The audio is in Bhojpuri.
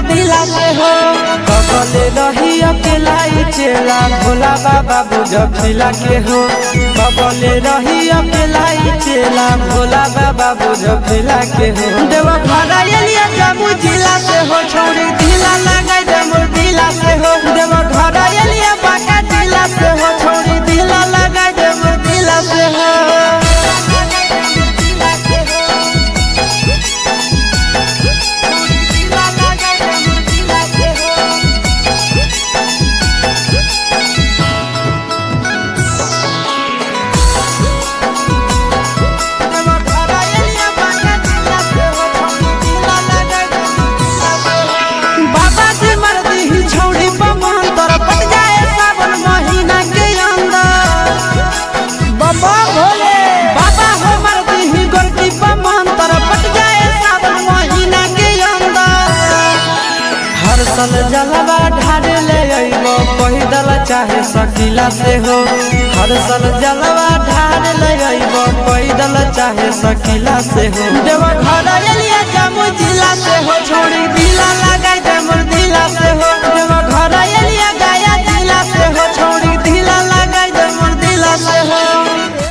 दिला से हो कबले रही अकेला चेला भोला बाबा बुझिला के हो कबले रही अकेला चेला भोला बाबा बुझिला के हो देव घर एलिया जम्मू जिला से हो छोड़ी दिला लगा जम्मू दिला से हो देव घर एलिया बांका जिला से हो छोड़ी दिला लगा जम्मू दिला से हो जलवा ढारे ले अइबो पैदल चाहे सकीला से हो हर सल जलवा ढारे ले अइबो पैदल चाहे सकीला से हो देव घर एलिया जम्मू जिला से हो छोड़ी दिला लगा जम्मू दिला से